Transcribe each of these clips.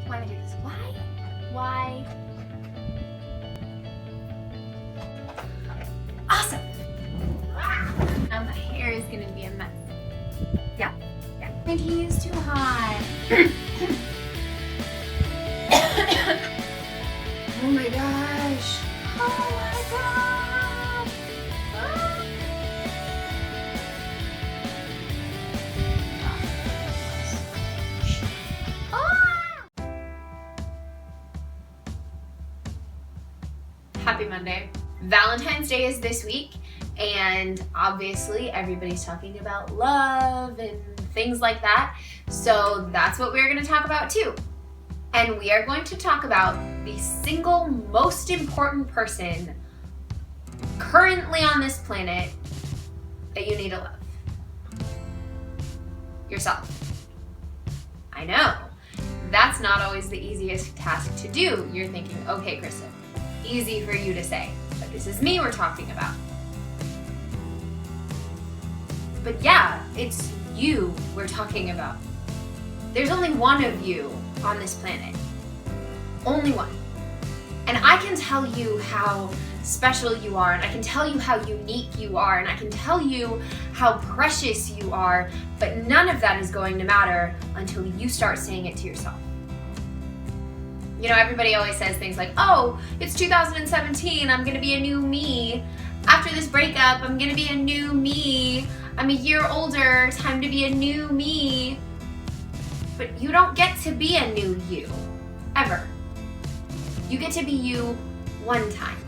want to do this. Why? Awesome. Now my hair is gonna be a mess. Yeah. My tea is too hot. Oh my gosh. Oh my god. Happy Monday. Valentine's Day is this week, and obviously everybody's talking about love and things like that. So that's what we're going to talk about too. And we are going to talk about the single most important person currently on this planet that you need to love. Yourself. I know. That's not always the easiest task to do. You're thinking, okay, Kristen, easy for you to say, but this is me we're talking about. But yeah, it's you we're talking about. There's only one of you on this planet. Only one. And I can tell you how special you are, and I can tell you how unique you are, and I can tell you how precious you are, but none of that is going to matter until you start saying it to yourself. You know, everybody always says things like, oh, it's 2017, I'm gonna be a new me. After this breakup, I'm gonna be a new me. I'm a year older, time to be a new me. But you don't get to be a new you, ever. You get to be you one time.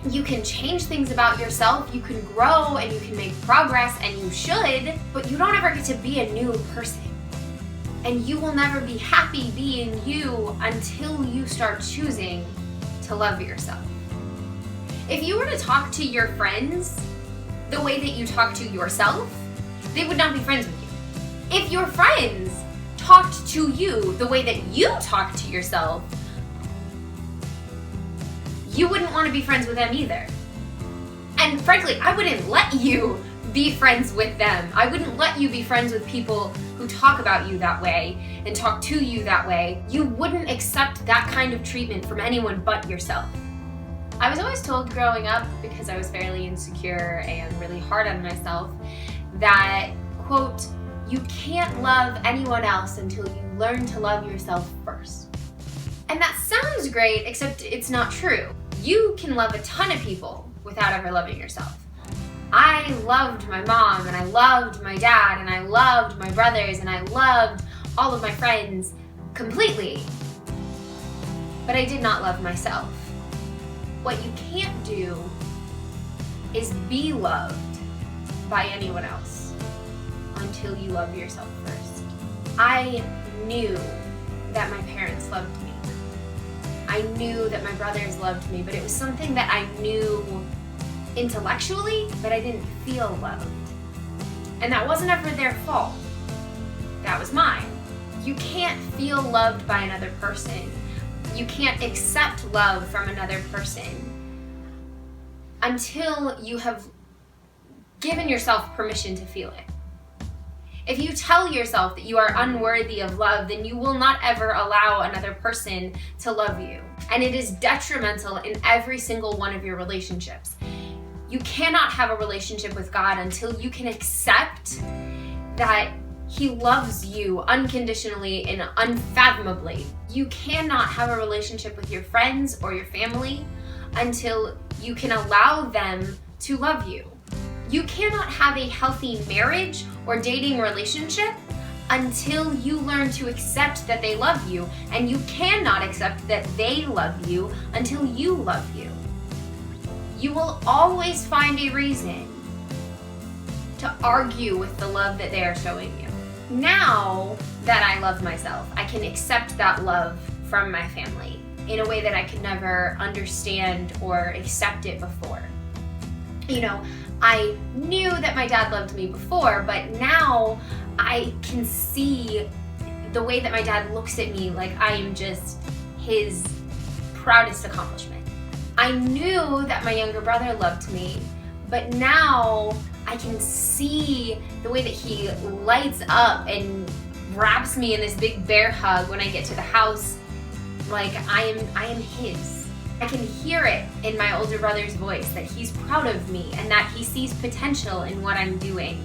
You can change things about yourself, you can grow and you can make progress, and you should, but you don't ever get to be a new person. And you will never be happy being you until you start choosing to love yourself. If you were to talk to your friends the way that you talk to yourself, they would not be friends with you. If your friends talked to you the way that you talk to yourself, you wouldn't want to be friends with them either. And frankly, I wouldn't let you be friends with them. I wouldn't let you be friends with people who talk about you that way and talk to you that way. You wouldn't accept that kind of treatment from anyone but yourself. I was always told growing up, because I was fairly insecure and really hard on myself, that, quote, you can't love anyone else until you learn to love yourself first. And that sounds great, except it's not true. You can love a ton of people without ever loving yourself. I loved my mom, and I loved my dad, and I loved my brothers, and I loved all of my friends completely. But I did not love myself. What you can't do is be loved by anyone else until you love yourself first. I knew that my parents loved me. I knew that my brothers loved me, but it was something that I knew intellectually, but I didn't feel loved. And that wasn't ever their fault. That was mine. You can't feel loved by another person. You can't accept love from another person until you have given yourself permission to feel it. If you tell yourself that you are unworthy of love, then you will not ever allow another person to love you. And it is detrimental in every single one of your relationships. You cannot have a relationship with God until you can accept that He loves you unconditionally and unfathomably. You cannot have a relationship with your friends or your family until you can allow them to love you. You cannot have a healthy marriage or dating relationship until you learn to accept that they love you, and you cannot accept that they love you until you love you. You will always find a reason to argue with the love that they are showing you. Now that I love myself, I can accept that love from my family in a way that I could never understand or accept it before. You know, I knew that my dad loved me before, but now I can see the way that my dad looks at me like I am just his proudest accomplishment. I knew that my younger brother loved me, but now I can see the way that he lights up and wraps me in this big bear hug when I get to the house like I am his. I can hear it in my older brother's voice that he's proud of me and that he sees potential in what I'm doing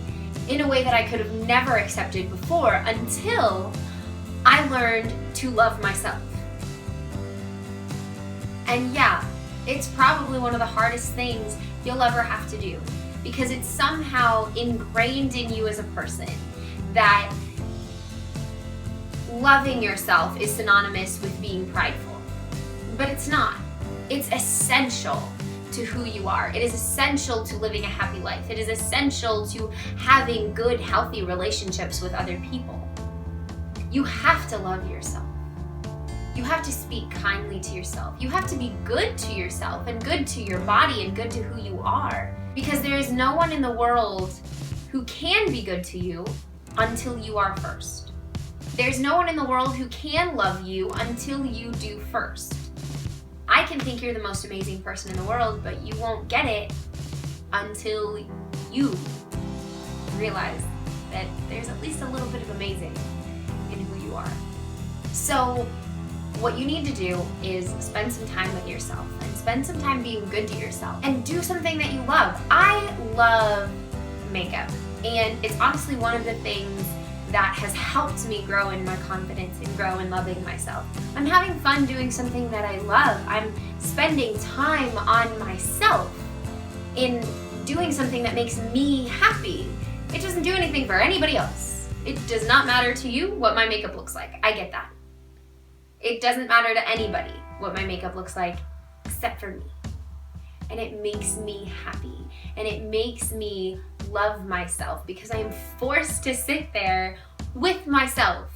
in a way that I could have never accepted before until I learned to love myself. And yeah, it's probably one of the hardest things you'll ever have to do because it's somehow ingrained in you as a person that loving yourself is synonymous with being prideful. But it's not. It's essential to who you are. It is essential to living a happy life. It is essential to having good, healthy relationships with other people. You have to love yourself. You have to speak kindly to yourself. You have to be good to yourself and good to your body and good to who you are. Because there is no one in the world who can be good to you until you are first. There's no one in the world who can love you until you do first. I can think you're the most amazing person in the world, but you won't get it until you realize that there's at least a little bit of amazing in who you are. So what you need to do is spend some time with yourself and spend some time being good to yourself and do something that you love. I love makeup, and it's honestly one of the things that has helped me grow in my confidence and grow in loving myself. I'm having fun doing something that I love. I'm spending time on myself in doing something that makes me happy. It doesn't do anything for anybody else. It does not matter to you what my makeup looks like. I get that. It doesn't matter to anybody what my makeup looks like except for me. And it makes me happy. And it makes me love myself because I am forced to sit there with myself.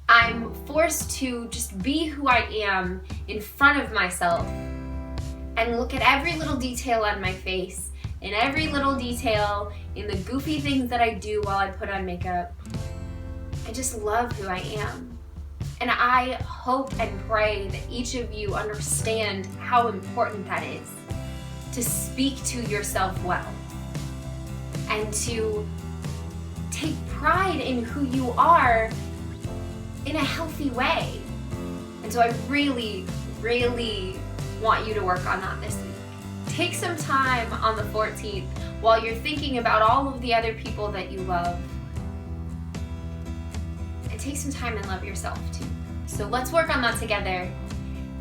I'm forced to just be who I am in front of myself and look at every little detail on my face and every little detail in the goofy things that I do while I put on makeup. I just love who I am. And I hope and pray that each of you understand how important that is, to speak to yourself well and to take pride in who you are in a healthy way. And so I really, really want you to work on that this week. Take some time on the 14th while you're thinking about all of the other people that you love, and take some time and love yourself too. So let's work on that together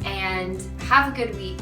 and have a good week.